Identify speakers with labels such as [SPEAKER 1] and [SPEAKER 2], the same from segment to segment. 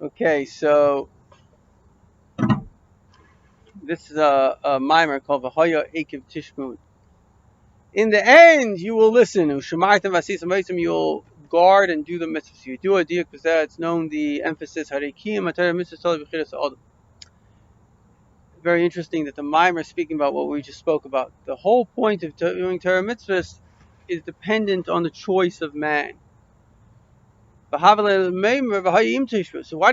[SPEAKER 1] Okay, so this is a Mamer called Vehaya Eikev Tishmun. In the end, you will listen. You will guard and do the mitzvahs. You do a diak because it's known the emphasis. Very interesting that the Mamer is speaking about what we just spoke about. The whole point of doing Torah mitzvahs is dependent on the choice of man. So why did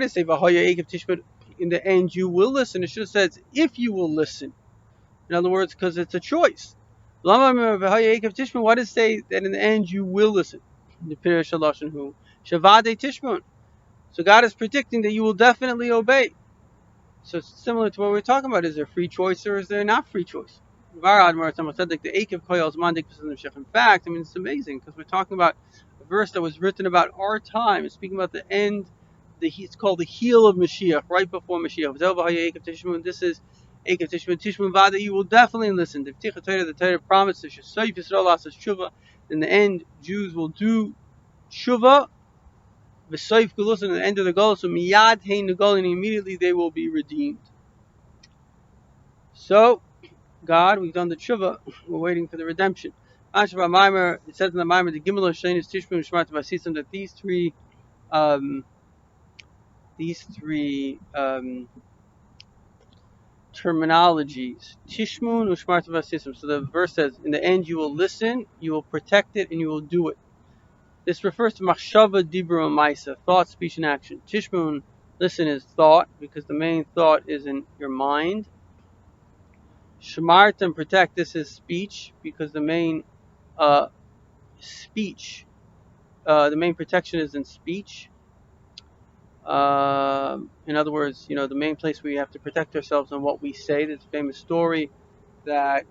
[SPEAKER 1] it say Vehaya Eikev Tishmun? In the end, you will listen. It should have said if you will listen. In other words, because it's a choice. Why does it say that in the end you will listen? The Pirish Haloshin who Shavade Tishmun. So God is predicting that you will definitely obey. So it's similar to what we're talking about. Is there free choice or is there not free choice? In fact, I mean it's amazing because we're talking about a verse that was written about our time. It's speaking about the end. It's called the heel of Mashiach, right before Mashiach. This is Eikev Tishmun Vada. You will definitely listen. The Torah promises in the end, Jews will do tshuva. V'soif Gulus, and the end of the goal. So miyad hein negol, and immediately they will be redeemed. So, God, we've done the tshuva. We're waiting for the redemption. It says in the Mamer, the Gimel Hashem is Tishmun Shmart Vasisim, that these three terminologies, Tishmun Ushmart Vasisim. So the verse says, in the end you will listen, you will protect it, and you will do it. This refers to machshava, dibur, and maisa, thought, speech, and action. Tishmun, listen, is thought, because the main thought is in your mind. Shmart and protect, this is speech, because the main speech, the main protection is in speech. In other words, the main place where we have to protect ourselves on what we say. There's a famous story that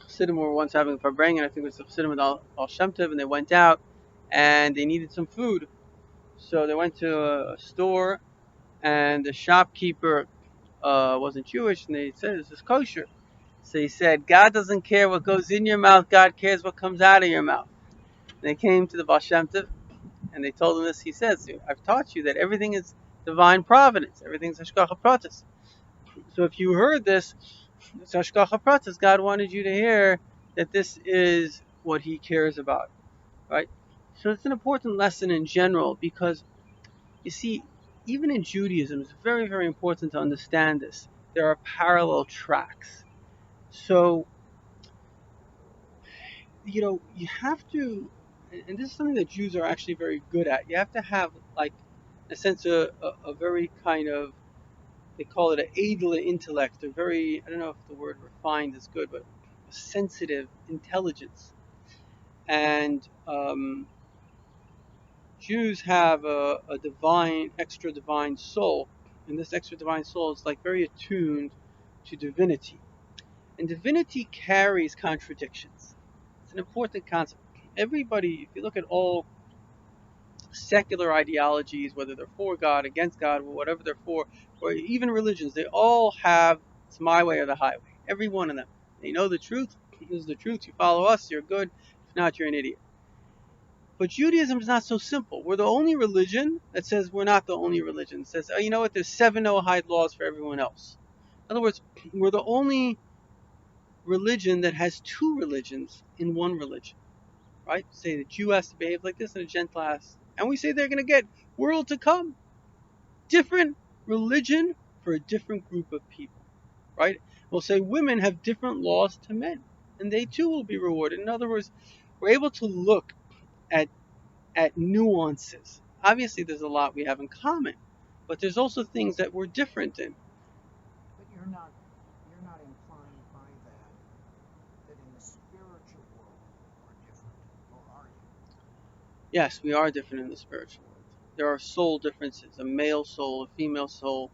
[SPEAKER 1] Chassidim were once having a farbrengen, I think it was the Chassidim with Al Shem Tov, and they went out and they needed some food. So they went to a store, and the shopkeeper wasn't Jewish, and they said, "Is this kosher?" So he said, "God doesn't care what goes in your mouth; God cares what comes out of your mouth." And they came to the Baal Shem Tov, and they told him this. He says, "I've taught you that everything is divine providence; everything's hashgacha pratis. So if you heard this, it's hashgacha pratis. God wanted you to hear that this is what He cares about, right?" So it's an important lesson in general because, you see, even in Judaism, it's very, very important to understand this. There are parallel tracks. So, you have to, and this is something that Jews are actually very good at. You have to have, like, in a sense, a very kind of, they call it an edel intellect, a very, I don't know if the word refined is good, but a sensitive intelligence. And Jews have a divine, extra divine soul, and this extra divine soul is like very attuned to divinity. And divinity carries contradictions. It's an important concept. Everybody, if you look at all secular ideologies, whether they're for God, against God, or whatever they're for, or even religions, they all have, it's my way or the highway. Every one of them. They know the truth. This is the truth. You follow us, you're good. If not, you're an idiot. But Judaism is not so simple. We're the only religion that says we're not the only religion. It says, oh, you know what, there's 7 Noahide laws for everyone else. In other words, we're the only religion that has 2 religions in one religion. Right? Say the Jew has to behave like this and a Gentile has. And we say they're going to get world to come. Different religion for a different group of people. Right? We'll say women have different laws to men. And they too will be rewarded. In other words, we're able to look at nuances. Obviously, there's a lot we have in common, but there's also things that we're different in.
[SPEAKER 2] But you're not implying by that in the spiritual world we're different, or are you?
[SPEAKER 1] Yes, we are different in the spiritual world. There are soul differences: a male soul, a female soul.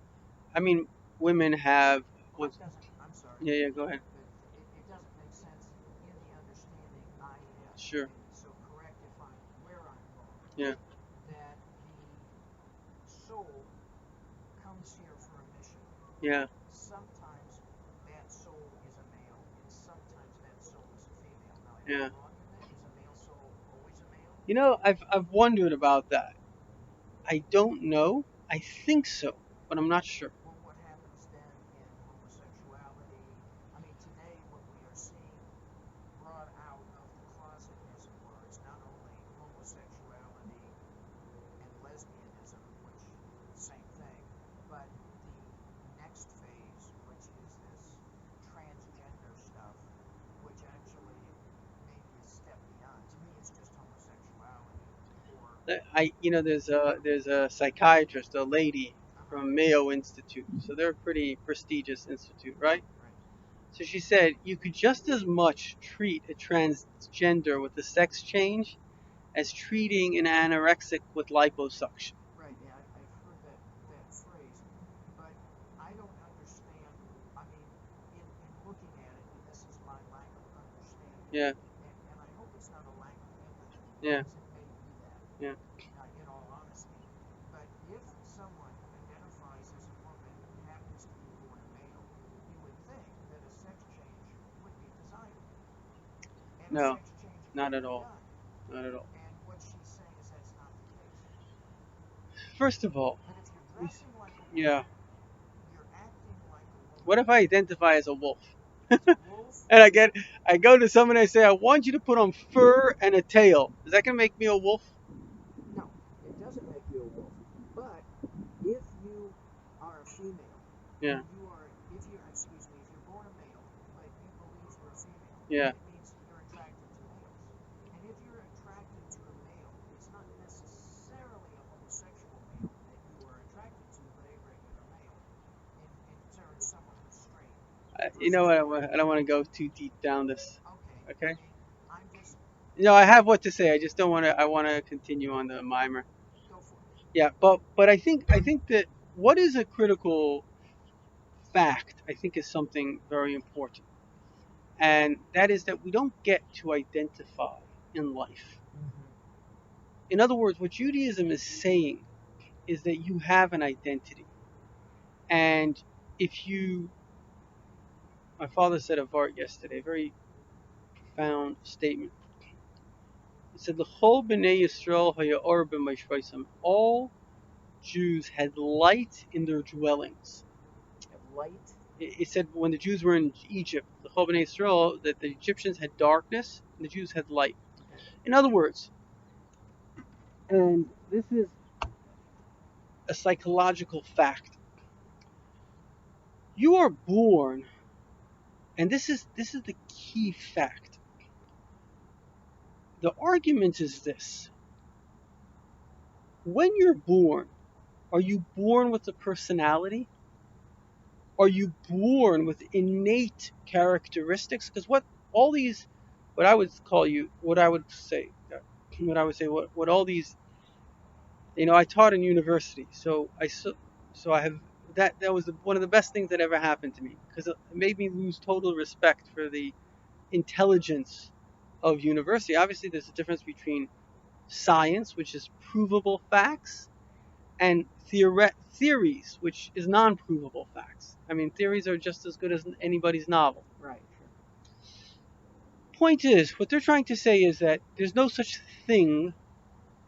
[SPEAKER 1] I mean, women have.
[SPEAKER 2] What doesn't? I'm sorry.
[SPEAKER 1] Yeah, go ahead.
[SPEAKER 2] It doesn't make sense in the understanding I have.
[SPEAKER 1] Sure.
[SPEAKER 2] So correct where I'm wrong.
[SPEAKER 1] Yeah.
[SPEAKER 2] That the soul comes here for a mission.
[SPEAKER 1] Yeah.
[SPEAKER 2] Sometimes that soul is a male, and sometimes that soul is a female. Now, am
[SPEAKER 1] Yeah.
[SPEAKER 2] I wrong in that? Is a male soul always a male?
[SPEAKER 1] I've wondered about that. I don't know. I think so, but I'm not sure.
[SPEAKER 2] Well, what happens then in homosexuality? I mean, today what we are seeing brought out of the closet, as it were, is not only homosexuality and lesbianism, which same thing, but the next phase, which is this transgender stuff, which actually maybe a step beyond. To me, it's just homosexuality, or
[SPEAKER 1] There's a psychiatrist, a lady
[SPEAKER 2] uh-huh,
[SPEAKER 1] from Mayo Institute, so they're a pretty prestigious institute, right?
[SPEAKER 2] right,
[SPEAKER 1] So she said you could just as much treat a transgender with a sex change as treating an anorexic with liposuction.
[SPEAKER 2] right. Yeah, I've heard that phrase, but I don't understand. I mean, in looking at it, and this is my lack of understanding,
[SPEAKER 1] Yeah,
[SPEAKER 2] and I hope it's not a lack of empathy,
[SPEAKER 1] yeah,
[SPEAKER 2] because it may be that,
[SPEAKER 1] yeah.
[SPEAKER 2] in all honesty. But if someone identifies as a woman and happens to be born a male, you would think that a sex change would be desirable, and a
[SPEAKER 1] No,
[SPEAKER 2] sex change
[SPEAKER 1] not
[SPEAKER 2] could
[SPEAKER 1] at
[SPEAKER 2] be
[SPEAKER 1] all.
[SPEAKER 2] done.
[SPEAKER 1] Not at all.
[SPEAKER 2] And what she's saying is that's not the case.
[SPEAKER 1] First of all,
[SPEAKER 2] But if you're dressing like a
[SPEAKER 1] yeah.
[SPEAKER 2] woman, you're acting like a woman.
[SPEAKER 1] What if I identify as a wolf?
[SPEAKER 2] As a wolf,
[SPEAKER 1] And I go to someone and I say, I want you to put on fur and a tail. Is that gonna make me a wolf?
[SPEAKER 2] no, it doesn't make you a wolf. But if you are a female,
[SPEAKER 1] Yeah,
[SPEAKER 2] you are, if you're, excuse me, if you're born a male, but you believe you're a female,
[SPEAKER 1] yeah.
[SPEAKER 2] it means you're attracted to males. And if you're attracted to a male, it's not necessarily a homosexual male that you are attracted to, but a regular male. In terms, someone who's straight
[SPEAKER 1] You
[SPEAKER 2] versus
[SPEAKER 1] know
[SPEAKER 2] a
[SPEAKER 1] what? I don't want to go too deep down this.
[SPEAKER 2] okay. I
[SPEAKER 1] Okay.
[SPEAKER 2] mean, I'm just
[SPEAKER 1] I have what to say. I just don't want to. I want to continue on the mimer.
[SPEAKER 2] go for it.
[SPEAKER 1] Yeah, but I think that what is a critical fact, I think, is something very important, and that is that we don't get to identify in life.
[SPEAKER 2] Mm-hmm.
[SPEAKER 1] In other words, what Judaism is saying is that you have an identity, and if you, my father said a vart yesterday, a very profound statement. He said, "L'chol b'nei Yisrael haya or b'mayshvaisam." All Jews had light in their dwellings.
[SPEAKER 2] Have light.
[SPEAKER 1] It said when the Jews were in Egypt, the Chol B'nai Yisrael, that the Egyptians had darkness and the Jews had light.
[SPEAKER 2] Okay.
[SPEAKER 1] In other words, and this is a psychological fact, you are born, and this is the key fact. The argument is this: when you're born, are you born with a personality? Are you born with innate characteristics? Because all these, what I would call you, what I would say, what all these, I taught in university, so I have that was one of the best things that ever happened to me because it made me lose total respect for the intelligence of university. Obviously, there's a difference between science, which is provable facts, and theories, which is non-provable facts. I mean, theories are just as good as anybody's novel.
[SPEAKER 2] Right. Sure.
[SPEAKER 1] Point is, what they're trying to say is that there's no such thing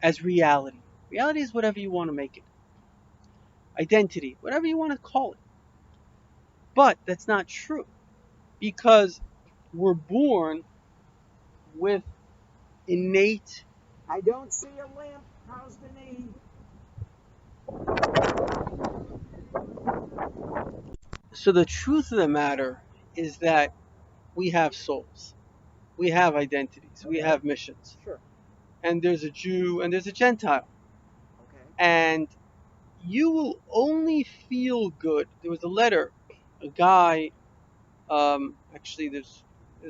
[SPEAKER 1] as reality. Reality is whatever you want to make it. Identity, whatever you want to call it. But that's not true because we're born with innate.
[SPEAKER 2] I don't see a lamp. How's the knee?
[SPEAKER 1] So the truth of the matter is that we have souls, we have identities, we
[SPEAKER 2] Okay.
[SPEAKER 1] have missions.
[SPEAKER 2] Sure.
[SPEAKER 1] And there's a Jew and there's a Gentile.
[SPEAKER 2] Okay.
[SPEAKER 1] And you will only feel good. There was a letter, a guy, actually, there's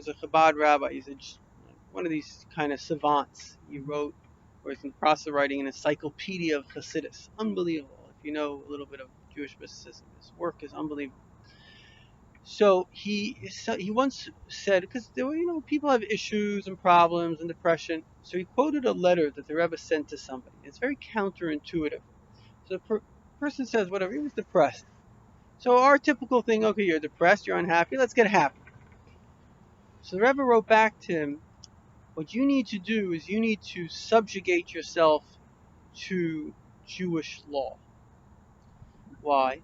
[SPEAKER 1] a Chabad rabbi. He's one of these kind of savants. He wrote, or he's in the process of writing, an encyclopedia of Hasidus. Unbelievable. If you know a little bit of Jewish mysticism, his work is unbelievable. So he once said, because there were, people have issues and problems and depression. So he quoted a letter that the Rebbe sent to somebody. It's very counterintuitive. So the person says, whatever, he was depressed. So our typical thing, okay, you're depressed, you're unhappy, let's get happy. So the Rebbe wrote back to him, what you need to do is you need to subjugate yourself to Jewish law. Why?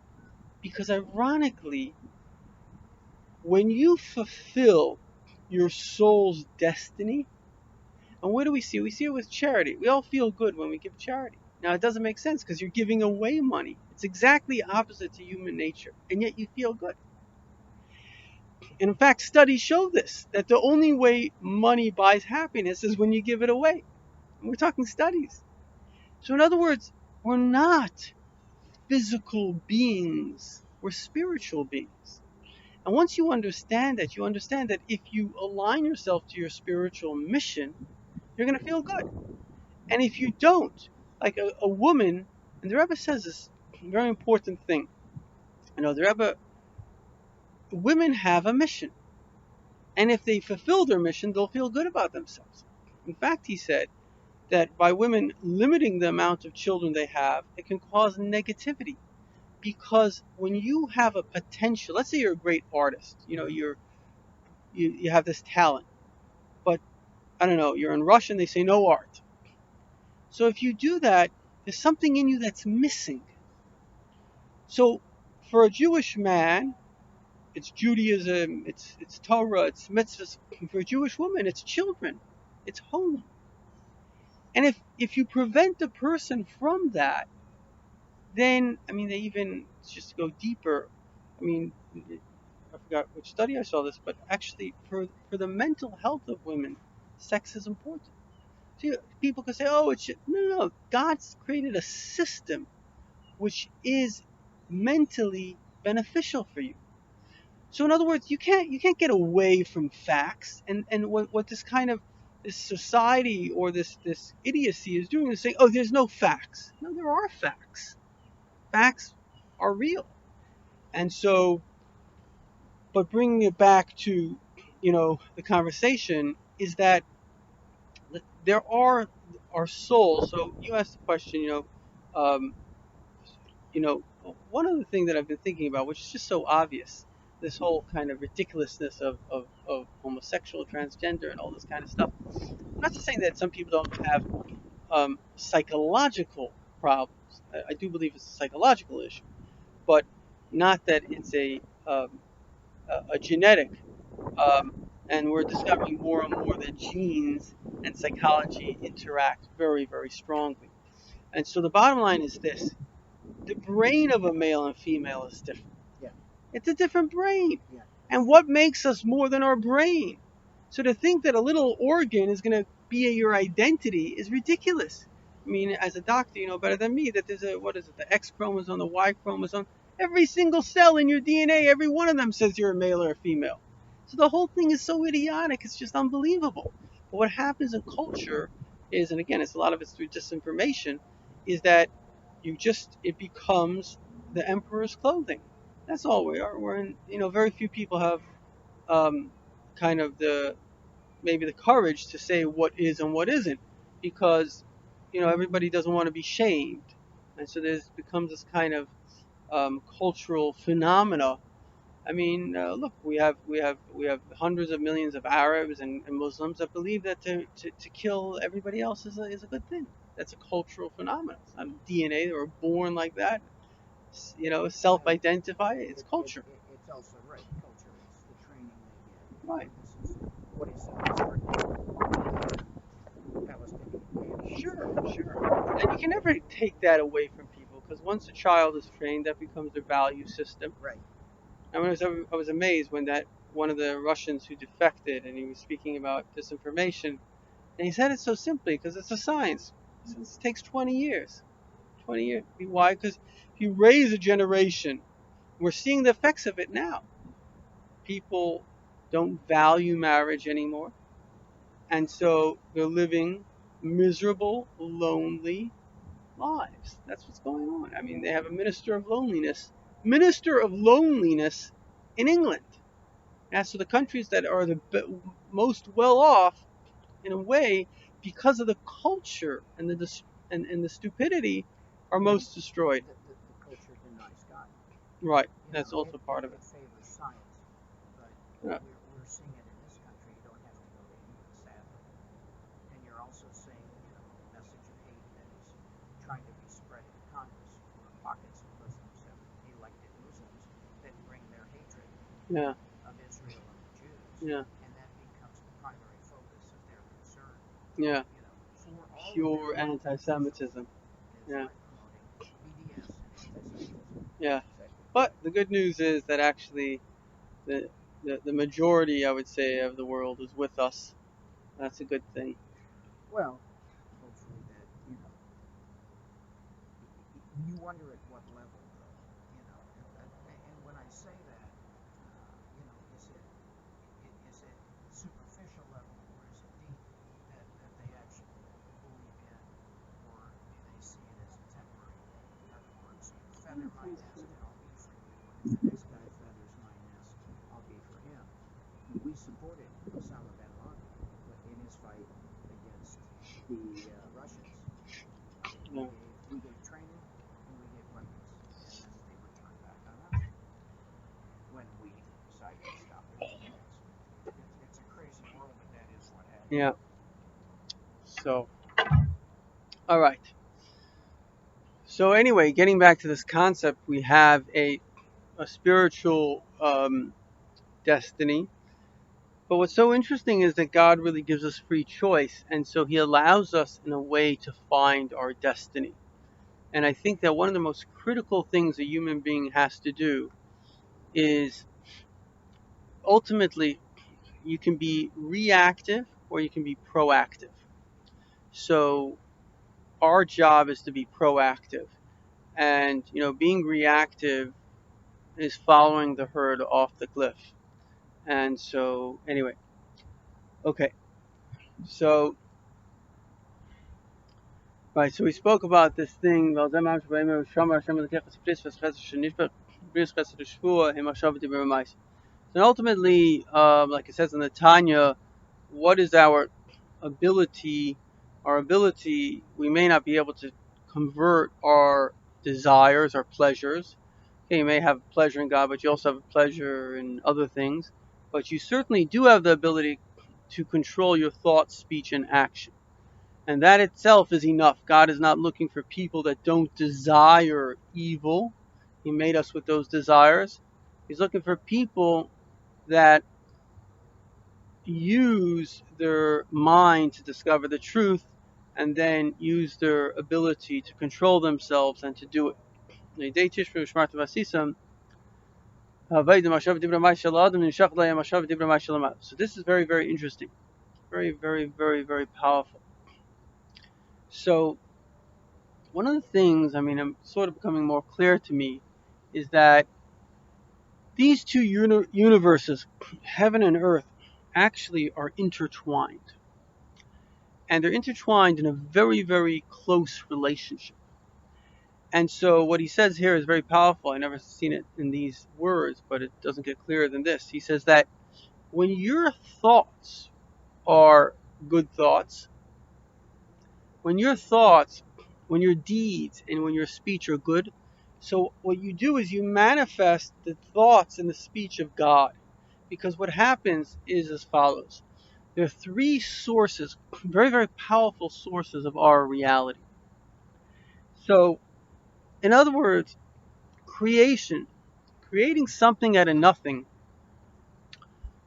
[SPEAKER 1] Because ironically, when you fulfill your soul's destiny, and what do we see? We see it with charity. We all feel good when we give charity. Now, it doesn't make sense because you're giving away money. It's exactly opposite to human nature, and yet you feel good. And in fact, studies show this, that the only way money buys happiness is when you give it away. And we're talking studies. So, in other words, we're not physical beings, we're spiritual beings. And once you understand that if you align yourself to your spiritual mission, you're going to feel good. And if you don't, like a woman, and the Rebbe says this very important thing, the Rebbe, women have a mission. And if they fulfill their mission, they'll feel good about themselves. In fact, he said that by women limiting the amount of children they have, it can cause negativity. Because when you have a potential, let's say you're a great artist, you have this talent, but I don't know, you're in Russian, they say no art. So if you do that, there's something in you that's missing. So for a Jewish man, it's Judaism, it's Torah, it's mitzvahs. For a Jewish woman, it's children, it's home. And if you prevent a person from that, then they even just go deeper. I mean, I forgot which study I saw this, but actually, for the mental health of women, sex is important. See, people can say, "Oh, it's no. God's created a system which is mentally beneficial for you." So, in other words, you can't get away from facts, and what this society or this idiocy is doing is saying, "Oh, there's no facts." No, there are facts. Facts are real, and so. But bringing it back to, the conversation is that there are our souls. So you asked the question, um, you know, one other thing that I've been thinking about, which is just so obvious, this whole kind of ridiculousness of homosexual, transgender, and all this kind of stuff. I'm not just saying that some people don't have psychological problems. I do believe it's a psychological issue, but not that it's a genetic. And we're discovering more and more that genes and psychology interact very, very strongly. And so the bottom line is this: the brain of a male and female is different.
[SPEAKER 2] Yeah.
[SPEAKER 1] It's a different brain.
[SPEAKER 2] Yeah.
[SPEAKER 1] And what makes us more than our brain? So to think that a little organ is going to be your identity is ridiculous. I mean, as a doctor, you know better than me that there's the X chromosome, the Y chromosome. Every single cell in your DNA, every one of them says you're a male or a female. So the whole thing is so idiotic, it's just unbelievable. But what happens in culture is, and again, it's a lot of it's through disinformation, is that it becomes the emperor's clothing. That's all we are. We're in, very few people have kind of maybe the courage to say what is and what isn't, because everybody doesn't want to be shamed, and so there's becomes this kind of cultural phenomena. I mean, look, we have hundreds of millions of Arabs and Muslims that believe that to kill everybody else is a good thing. That's a cultural phenomenon. It's not DNA. They were born like that. Self-identify. It's culture.
[SPEAKER 2] It's also right culture. It's the training they get.
[SPEAKER 1] Right.
[SPEAKER 2] This is what he said. Palestinian camps.
[SPEAKER 1] Sure. And you can never take that away from people, because once a child is trained, that becomes their value system.
[SPEAKER 2] Right.
[SPEAKER 1] And I was amazed when that one of the Russians who defected, and he was speaking about disinformation, and he said it so simply because it's a science. It takes 20 years. 20 years. Why? Because if you raise a generation, we're seeing the effects of it now. People don't value marriage anymore, and so they're living miserable, lonely lives. That's what's going on. I mean, they have a minister of loneliness in England. As for the countries that are the most well off, in a way, because of the culture and the stupidity, are most destroyed.
[SPEAKER 2] The culture denies God.
[SPEAKER 1] Right. That's also part of it.
[SPEAKER 2] It favors science, but
[SPEAKER 1] Yeah.
[SPEAKER 2] we're seeing it in this country. You don't have to go to England, sadly. And you're also seeing, the message of hate that is trying to be spread in Congress, where pockets of Muslims have
[SPEAKER 1] Yeah.
[SPEAKER 2] of Israel and the Jews,
[SPEAKER 1] Yeah.
[SPEAKER 2] and that becomes the primary focus of their concern.
[SPEAKER 1] Yeah.
[SPEAKER 2] You know, for all of their
[SPEAKER 1] Pure
[SPEAKER 2] political
[SPEAKER 1] anti-Semitism.
[SPEAKER 2] is
[SPEAKER 1] Yeah.
[SPEAKER 2] right promoting BDS and anti-Semitism.
[SPEAKER 1] Yeah.
[SPEAKER 2] Exactly.
[SPEAKER 1] But the good news is that actually the, the majority, I would say, of the world is with us. That's a good thing.
[SPEAKER 2] Well, hopefully that you wonder at what level though, and when I say that, is it superficial level or is it deep that they actually believe in, or do they see it as a temporary thing? In other words, you feather my nest and I'll be for you, and if the next guy feathers my nest, I'll be for him. We supported Osama bin Laden in his fight against the Russians.
[SPEAKER 1] Yeah.
[SPEAKER 2] We gave training and we gave weapons, and then they would turn back on us when we decided to stop their attacks. It's a crazy world, but that is what happened.
[SPEAKER 1] Yeah. So, all right. So anyway, getting back to this concept, we have a spiritual destiny. But what's so interesting is that God really gives us free choice, and so He allows us in a way to find our destiny. And I think that one of the most critical things a human being has to do is ultimately you can be reactive or you can be proactive. So our job is to be proactive, and being reactive is following the herd off the cliff. And so anyway, okay, so right, so we spoke about this thing. And ultimately, like it says in the Tanya, what is our ability? Our ability, we may not be able to convert our desires, our pleasures. Okay, you may have pleasure in God, but you also have pleasure in other things. But you certainly do have the ability to control your thoughts, speech, and action. And that itself is enough. God is not looking for people that don't desire evil. He made us with those desires. He's looking for people that use their mind to discover the truth and then use their ability to control themselves and to do it. So this is very, very interesting. Very, very, very, very powerful. So one of the things, I'm sort of becoming more clear to me, is that these two universes, heaven and earth, actually are intertwined. And they're intertwined in a very, very close relationship. And so what he says here is very powerful. I never seen it in these words, but it doesn't get clearer than this. He says that when your thoughts are good thoughts, when your thoughts, when your deeds, and when your speech are good, so what you do is you manifest the thoughts and the speech of God. Because what happens is as follows. There are three sources, very, very powerful sources of our reality. So, in other words, creating something out of nothing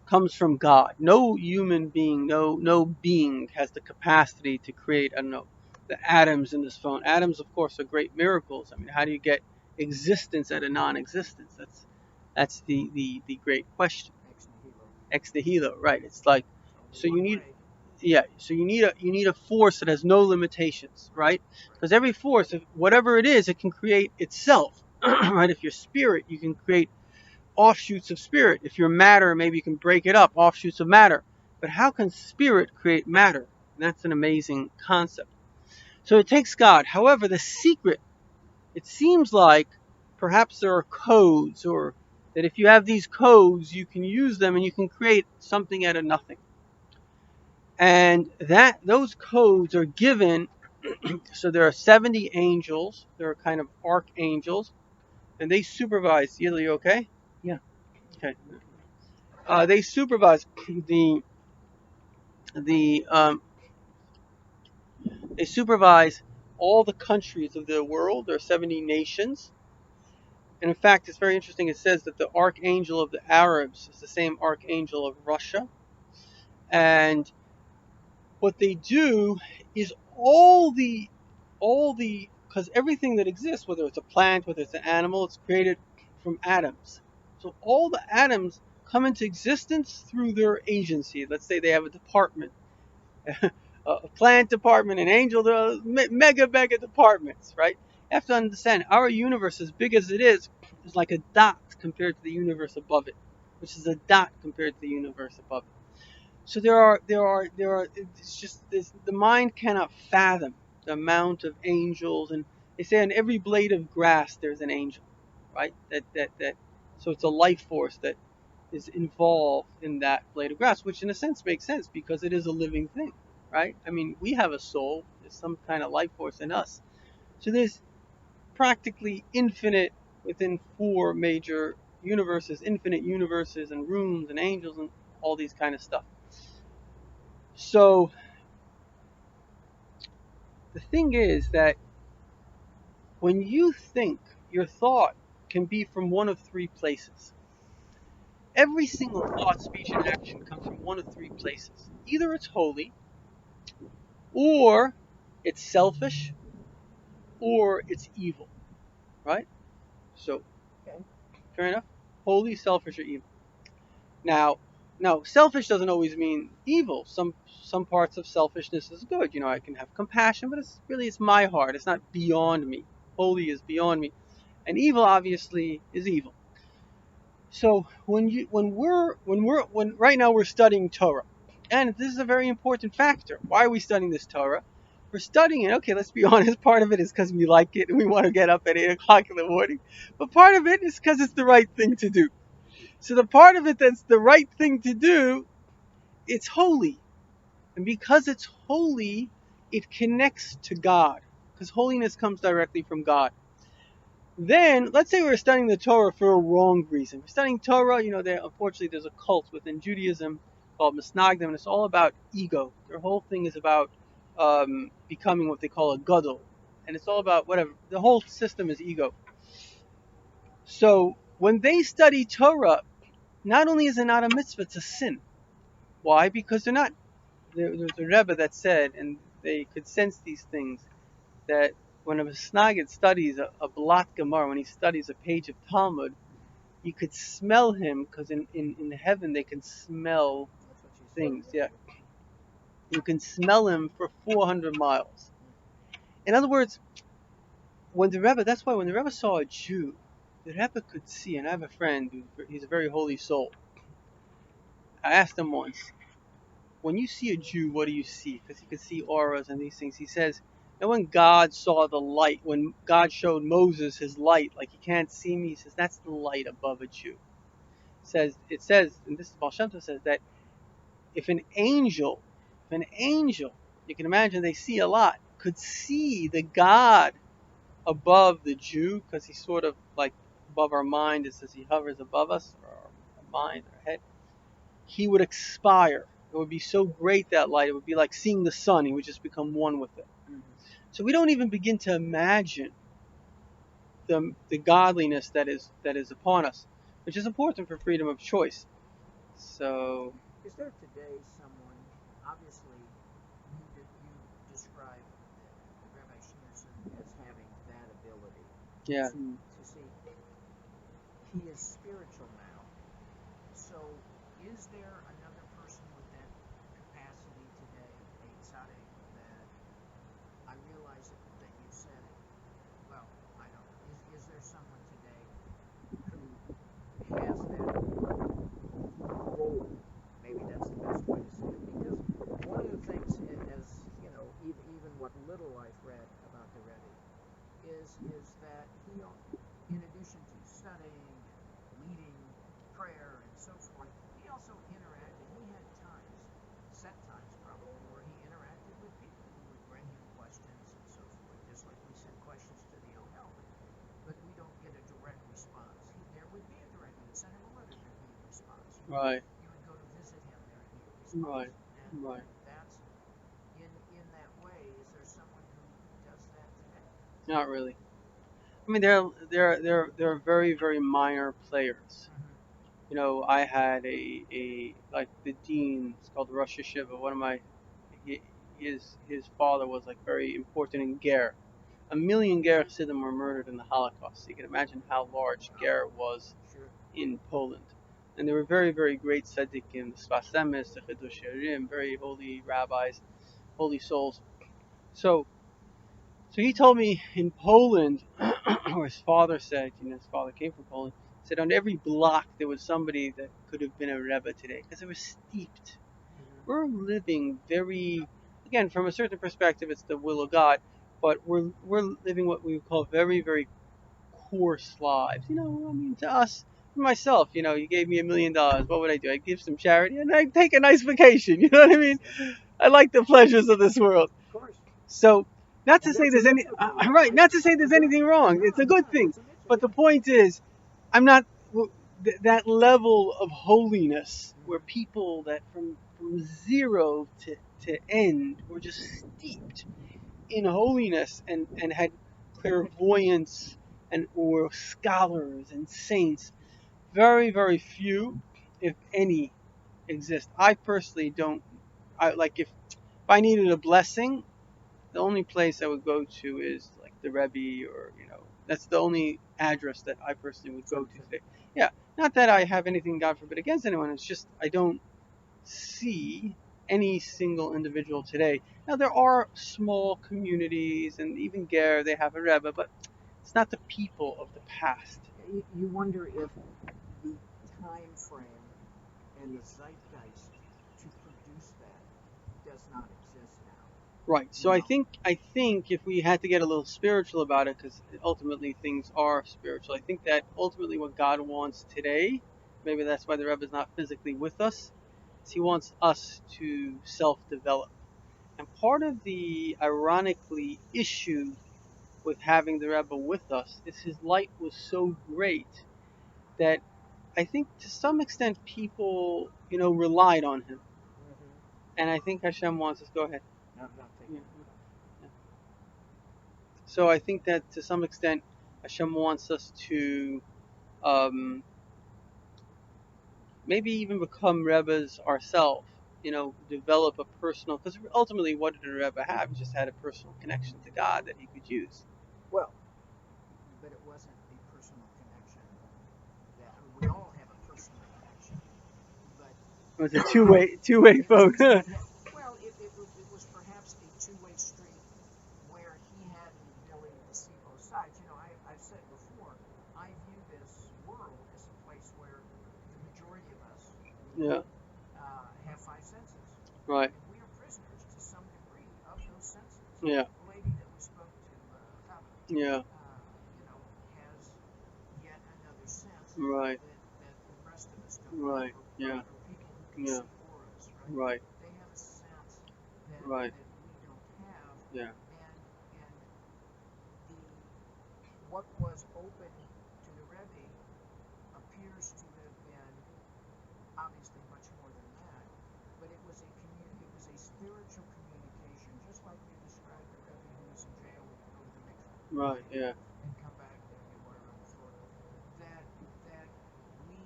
[SPEAKER 1] comes from God. No human being, no being has the capacity to create, I don't know, the atoms in this phone. Atoms, of course, are great miracles. How do you get existence out of non-existence? That's the great question.
[SPEAKER 2] Ex nihilo.
[SPEAKER 1] Ex nihilo, right? It's like,
[SPEAKER 2] Only
[SPEAKER 1] so you
[SPEAKER 2] one
[SPEAKER 1] need,
[SPEAKER 2] way.
[SPEAKER 1] yeah, so you need a force that has no limitations, right?
[SPEAKER 2] Right.
[SPEAKER 1] Because every force, whatever it is, it can create itself, right? If you're spirit, you can create offshoots of spirit. If you're matter, maybe you can break it up, offshoots of matter. But how can spirit create matter? And that's an amazing concept. So it takes God. However, the secret, it seems like perhaps there are codes, or that if you have these codes, you can use them and you can create something out of nothing. And that those codes are given. So there are 70 angels. There are kind of archangels, and they supervise. You okay? Yeah. Okay. They supervise the the they supervise all the countries of the world. There are 70 nations, And in fact, it's very interesting. It says that the archangel of the Arabs is the same archangel of Russia. And what they do is because everything that exists, whether it's a plant, whether it's an animal, it's created from atoms. So all the atoms come into existence through their agency. Let's say they have a department, a plant department, an angel, mega departments, right? You have to understand our universe, as big as it is like a dot compared to the universe above it, which is a dot compared to the universe above it. So it's just this, the mind cannot fathom the amount of angels. And they say on every blade of grass there's an angel, right? So it's a life force that is involved in that blade of grass, which in a sense makes sense because it is a living thing, right? I mean, we have a soul, there's some kind of life force in us. So there's practically infinite, within four major universes, infinite universes and rooms and angels and all these kind of stuff. So the thing is that when you think, your thought can be from one of three places. Every single thought, speech, and action comes from one of three places. Either it's holy, or it's selfish, or it's evil, right? So,
[SPEAKER 2] Okay.
[SPEAKER 1] fair enough. Holy, selfish, or evil. Now, selfish doesn't always mean evil. Some parts of selfishness is good. I can have compassion, but it's my heart. It's not beyond me. Holy is beyond me, and evil obviously is evil. So when right now we're studying Torah, and this is a very important factor. Why are we studying this Torah? We're studying it. Okay, let's be honest. Part of it is because we like it and we want to get up at 8 o'clock in the morning, but part of it is because it's the right thing to do. So the part of it that's the right thing to do, it's holy, and because it's holy, it connects to God, because holiness comes directly from God. Then, let's say we're studying the Torah for a wrong reason. We're studying Torah, unfortunately there's a cult within Judaism called Misnagdim, and it's all about ego. Their whole thing is about becoming what they call a gadol. And it's all about whatever. The whole system is ego. So, when they study Torah, not only is it not a mitzvah, it's a sin. Why? Because they're not. There's a Rebbe that said, and they could sense these things, that when a Misnagid studies a Blat Gemara, when he studies a page of Talmud, you could smell him, because in heaven they can smell things. Yeah, you can smell him for 400 miles. In other words, that's why when the Rebbe saw a Jew, the Rebbe could see. And I have a friend he's a very holy soul. I asked him once, when you see a Jew, what do you see? Because he could see auras and these things. He says, and when God saw the light, when God showed Moses his light, like he can't see me, he says that's the light above a Jew. It says, and this is Baal Shem Tov says, that if an angel, you can imagine they see a lot, could see the God above the Jew, because he's sort of like above our mind. It says he hovers above us, or our mind, our head. He would expire. It would be so great, that light. It would be like seeing the sun. He would just become one with it. Mm-hmm. So we don't even begin to imagine the godliness that is upon us, which is important for freedom of choice. So,
[SPEAKER 2] is there today someone, obviously, you describe Rabbi Schneerson as having that ability
[SPEAKER 1] yeah.
[SPEAKER 2] to see. He is spiritual now. So, is there another person with that capacity today, a tzaddik, that I realize that you said it? Well, I don't know. Is there someone today who has that role? Maybe that's the best way to say it. Because one of the things, as even what little I've read about the Rebbe, is that he, in addition to studying, leading prayer, and so forth, he also interacted. He had times, set times probably, where he interacted with people who would bring him questions and so forth, just like we send questions to the OL, but we don't get a direct response. There would be a direct, you would send him a letter, there'd be a response.
[SPEAKER 1] Right.
[SPEAKER 2] You would go to visit him, there'd be a response.
[SPEAKER 1] Right.
[SPEAKER 2] And
[SPEAKER 1] Right.
[SPEAKER 2] that's, in that way, is there someone who does that today?
[SPEAKER 1] Not really. I I mean, they're very very minor players. You know, I had a like the dean. It's called Rosh Hashiva. One of my he, his father was like very important in Ger. 1,000,000 Ger Chassidim were murdered in the Holocaust. So you can imagine how large Ger was
[SPEAKER 2] Sure.
[SPEAKER 1] in Poland. And they were very, very great tzaddikim, the Sfas Emes, the Chidush Yarim, very holy rabbis, holy souls. So, so he told me in Poland, or his father said, you know, his father came from Poland, said on every block there was somebody that could have been a Rebbe today, because it was steeped. We're living very, again, from a certain perspective, it's the will of God, but we're living what we would call very, very coarse lives. You know, I mean, to us, for myself, you know, you gave me $1,000,000. What would I do? I'd give some charity and I'd take a nice vacation. You know what I mean? I like the pleasures of this world.
[SPEAKER 2] Of course.
[SPEAKER 1] So, not to
[SPEAKER 2] And
[SPEAKER 1] say
[SPEAKER 2] that's a
[SPEAKER 1] there's any,
[SPEAKER 2] mitzvah.
[SPEAKER 1] right, not to say there's anything wrong.
[SPEAKER 2] No,
[SPEAKER 1] It's a
[SPEAKER 2] no,
[SPEAKER 1] good thing.
[SPEAKER 2] it's a mitzvah.
[SPEAKER 1] But the point is, I'm not, that level of holiness where people that from zero to end were just steeped in holiness and had clairvoyance and or scholars and saints, very very few, if any, exist. I personally don't. I like if I needed a blessing, the only place I would go to is like the Rebbe, or you know, that's the only address that I personally would go to today. Yeah, not that I have anything, God forbid, against anyone. It's just I don't see any single individual today. Now there are small communities, and even Ger they have a Rebbe, but it's not the people of the past.
[SPEAKER 2] You wonder if the time frame and the zeitgeist to produce that does not exist now.
[SPEAKER 1] Right. So
[SPEAKER 2] You
[SPEAKER 1] I
[SPEAKER 2] know.
[SPEAKER 1] think if we had to get a little spiritual about it, because ultimately things are spiritual, I think that ultimately what God wants today, maybe that's why the Rebbe is not physically with us, is He wants us to self-develop. And part of the ironically issue with having the Rebbe with us is his light was so great that I think to some extent people, you know, relied on him. And I think Hashem wants us. Go ahead.
[SPEAKER 2] No,
[SPEAKER 1] Yeah. Yeah. So I think that to some extent Hashem wants us to um, maybe even become Rebbes ourselves. You know, develop a personal. Because ultimately, what did a Rebbe have? He just had a personal connection to God that he could use.
[SPEAKER 2] Well, but it wasn't a personal connection. That I mean, we all have a personal connection, but
[SPEAKER 1] It was a two way,
[SPEAKER 2] it was a
[SPEAKER 1] folks.
[SPEAKER 2] well, it was perhaps a two-way street where he had the ability to see both sides. You know, I've said before, I view this world as a place where the majority of us
[SPEAKER 1] Yeah.
[SPEAKER 2] have five senses,
[SPEAKER 1] Right.
[SPEAKER 2] and we are prisoners to some degree of those senses.
[SPEAKER 1] Yeah.
[SPEAKER 2] The lady that we spoke to, Chabad,
[SPEAKER 1] Yeah.
[SPEAKER 2] you know, has yet another sense
[SPEAKER 1] Right.
[SPEAKER 2] that the rest of us don't have,
[SPEAKER 1] Right. Yeah.
[SPEAKER 2] or people who can
[SPEAKER 1] Yeah.
[SPEAKER 2] see auras, right?
[SPEAKER 1] Right.
[SPEAKER 2] They have a sense
[SPEAKER 1] Right.
[SPEAKER 2] that we don't have,
[SPEAKER 1] Yeah.
[SPEAKER 2] and the what was open to the Rebbe appears to have been obviously much more than that, but it was a spiritual communication, just like you described the Rebbe who was in jail would go to the mikveh,
[SPEAKER 1] Right.
[SPEAKER 2] right,
[SPEAKER 1] Yeah.
[SPEAKER 2] and come back and get water on the floor. That we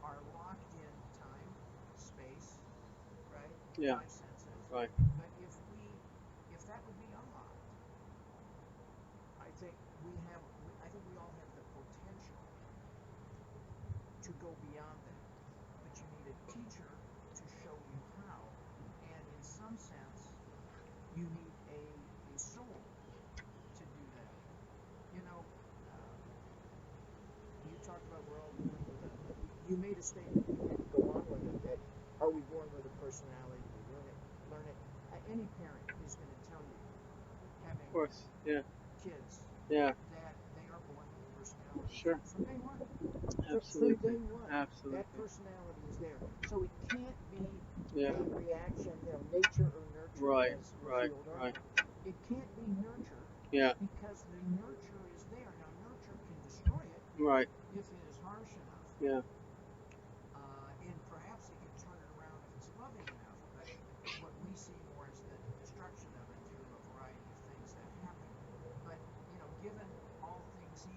[SPEAKER 2] are locked in time, space, right?
[SPEAKER 1] Yeah.
[SPEAKER 2] Five senses.
[SPEAKER 1] Right.
[SPEAKER 2] But if that would be unlocked, I think I think we all have the potential to go beyond that. But you need a teacher to show you how, and in some sense, you need a soul to do that. You know, you talked about we're all born with a. You made a statement. You didn't go on with it. That are we born with a personality? Do we learn it? Learn it. Any parent is going to tell you, having
[SPEAKER 1] Of course. Yeah.
[SPEAKER 2] kids,
[SPEAKER 1] Yeah.
[SPEAKER 2] that they are born with a personality
[SPEAKER 1] Sure.
[SPEAKER 2] from day one. From
[SPEAKER 1] Absolutely.
[SPEAKER 2] day one, that
[SPEAKER 1] Absolutely.
[SPEAKER 2] personality is there. So it can't be
[SPEAKER 1] Yeah.
[SPEAKER 2] a reaction, you know, nature or nurture,
[SPEAKER 1] Right.
[SPEAKER 2] as was
[SPEAKER 1] Right.
[SPEAKER 2] the old
[SPEAKER 1] Right.
[SPEAKER 2] argument. It can't be nurture
[SPEAKER 1] Yeah.
[SPEAKER 2] because the nurture is there. Now, nurture can destroy it
[SPEAKER 1] Right.
[SPEAKER 2] if it is harsh enough,
[SPEAKER 1] Yeah.
[SPEAKER 2] and perhaps it can turn it around if it's loving enough. But what we see more is the destruction of it through a variety of things that happen. But you know, given all things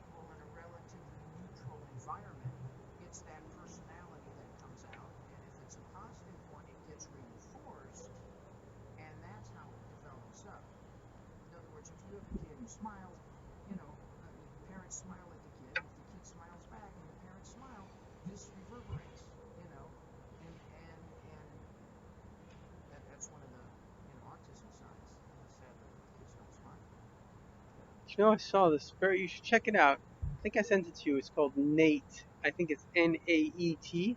[SPEAKER 1] You know, I saw this. You should check it out. I think I sent it to you. It's called Nate. I think it's Naet.
[SPEAKER 2] Okay.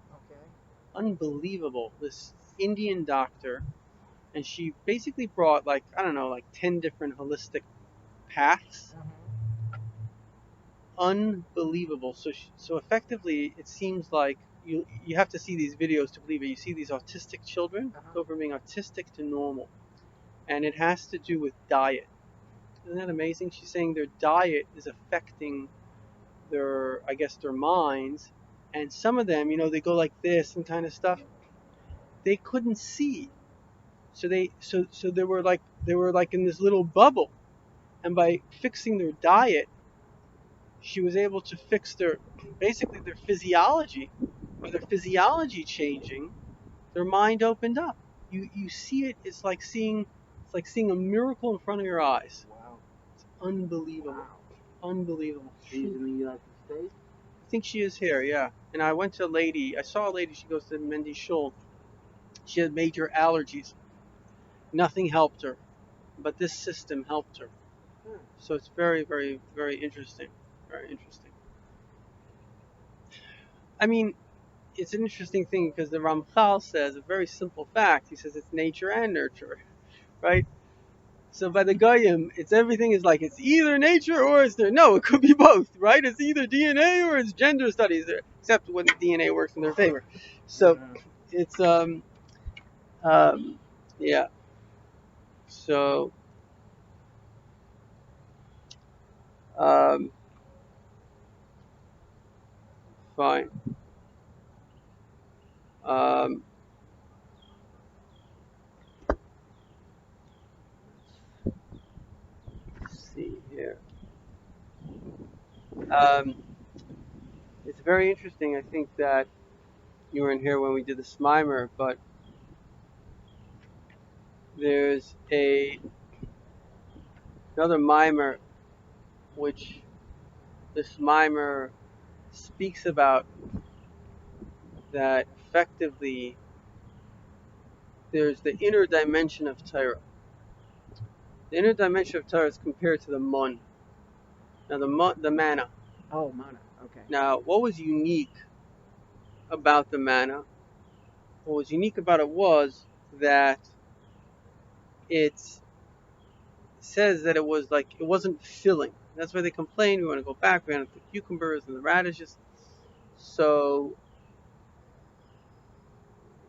[SPEAKER 1] Unbelievable. This Indian doctor, and she basically brought like I don't know, like 10 different holistic paths.
[SPEAKER 2] Mm-hmm.
[SPEAKER 1] Unbelievable. So effectively, it seems like you have to see these videos to believe it. You see these autistic children
[SPEAKER 2] Uh-huh.
[SPEAKER 1] go from being autistic to normal, and it has to do with diet. Isn't that amazing? She's saying their diet is affecting their, I guess, their minds, and some of them, they go like this and kind of stuff. They couldn't see, so they were like in this little bubble, and by fixing their diet, she was able to fix their basically their physiology. With their physiology changing, their mind opened up. You see it. It's like seeing a miracle in front of your eyes.
[SPEAKER 2] Wow.
[SPEAKER 1] It's unbelievable.
[SPEAKER 2] Wow.
[SPEAKER 1] Unbelievable.
[SPEAKER 2] She's in the United States?
[SPEAKER 1] I think she is here, yeah. And I went to a lady. I saw a lady. She goes to Mendy Shul. She had major allergies. Nothing helped her, but this system helped her.
[SPEAKER 2] Hmm.
[SPEAKER 1] So it's very, very, very interesting. Very interesting. I mean, it's an interesting thing because the Ramchal says a very simple fact. He says it's nature and nurture, right? So by the Goyim, it's everything is like it's either nature or it's there. No, it could be both, right? It's either DNA or it's gender studies, except when the DNA works in their favor. So it's um yeah. So um fine. Um, let's see here. Um, it's very interesting. I think that you were in here when we did the Mamer, but there's another Mamer which this Mamer speaks about that effectively there's the inner dimension of Torah. The inner dimension of Torah is compared to the Mun. Now the manna.
[SPEAKER 2] Oh, Mana. Okay.
[SPEAKER 1] Now what was unique about the manna? What was unique about it was that it says that it wasn't filling. That's why they complained. We want to go back. We want the cucumbers and the radishes. So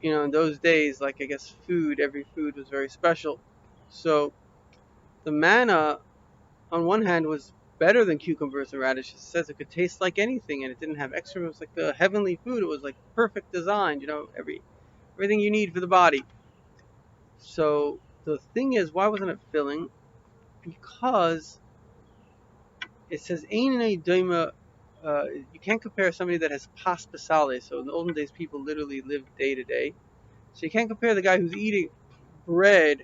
[SPEAKER 1] in those days, like I guess every food was very special. So the manna, on one hand, was better than cucumbers and radishes. It says it could taste like anything, and it didn't have extra. It was like the heavenly food. It was like perfect design. Everything you need for the body. So the thing is, why wasn't it filling? Because it says "Ein doima." You can't compare somebody that has pas pasale. So in the olden days, people literally lived day to day. So you can't compare the guy who's eating bread,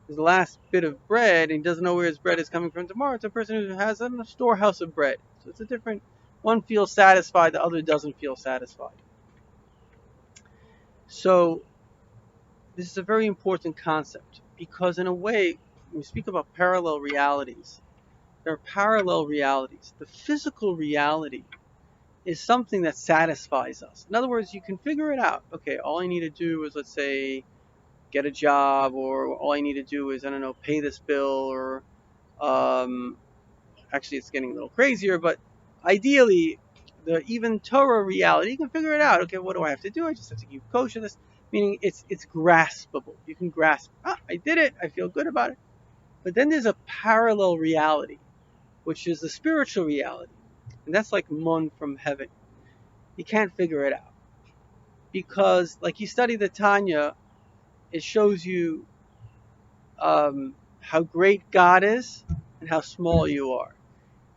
[SPEAKER 1] his last bit of bread, and he doesn't know where his bread is coming from tomorrow. It's a person who has a storehouse of bread. So it's a different. One feels satisfied, the other doesn't feel satisfied. So this is a very important concept because in a way, when we speak about parallel realities, there are parallel realities. The physical reality is something that satisfies us. In other words, you can figure it out. Okay, all I need to do is, let's say, get a job, or all I need to do is, I don't know, pay this bill, or um, actually, it's getting a little crazier, but ideally, the even Torah reality, you can figure it out. Okay, what do I have to do? I just have to keep kosher. This meaning it's graspable. You can grasp. I did it. I feel good about it. But then there's a parallel reality, which is the spiritual reality, and that's like mun from heaven. You can't figure it out because, like you study the Tanya, it shows you how great God is and how small you are.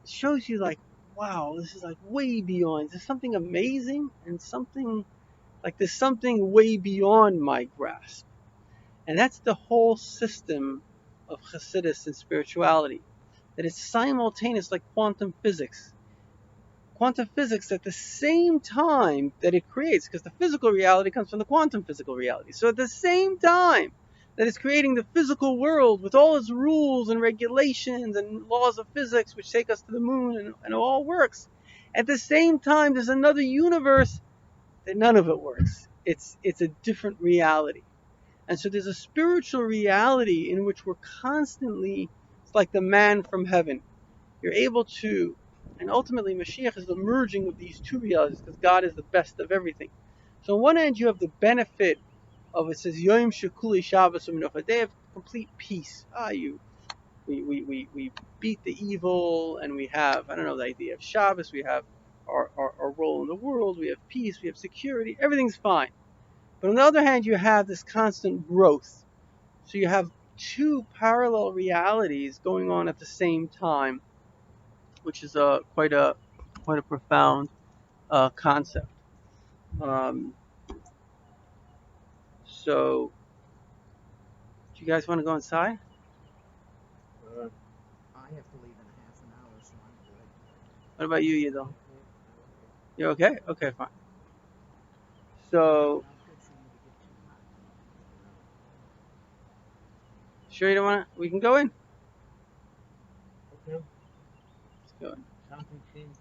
[SPEAKER 1] It shows you like, wow, this is like way beyond. There's something amazing and there's something way beyond my grasp. And that's the whole system of Hasidus and spirituality. That it's simultaneous like quantum physics. Quantum physics at the same time that it creates, because the physical reality comes from the quantum physical reality. So at the same time that is creating the physical world with all its rules and regulations and laws of physics which take us to the moon, and it all works. At the same time, there's another universe that none of it works. It's a different reality. And so there's a spiritual reality in which we're constantly, it's like the man from heaven. You're able to, and ultimately Mashiach is the merging of these two realities because God is the best of everything. So on one hand, you have the benefit of, it says Yom Shekuli Shabbos U'Menucha, a day of complete peace. We beat the evil, and we have, I don't know, the idea of Shabbos. We have our role in the world. We have peace. We have security. Everything's fine. But on the other hand, you have this constant growth. So you have two parallel realities going on at the same time, which is quite a profound concept. Um, so, do you guys want to go inside?
[SPEAKER 2] I have to leave in half an hour, so I'm good.
[SPEAKER 1] What about you, Yidel? You're okay? Okay, fine. So,
[SPEAKER 2] Not good for you to get too hot.
[SPEAKER 1] sure you don't want to? We can go in.
[SPEAKER 2] Okay.
[SPEAKER 1] Let's go in.
[SPEAKER 2] Something seems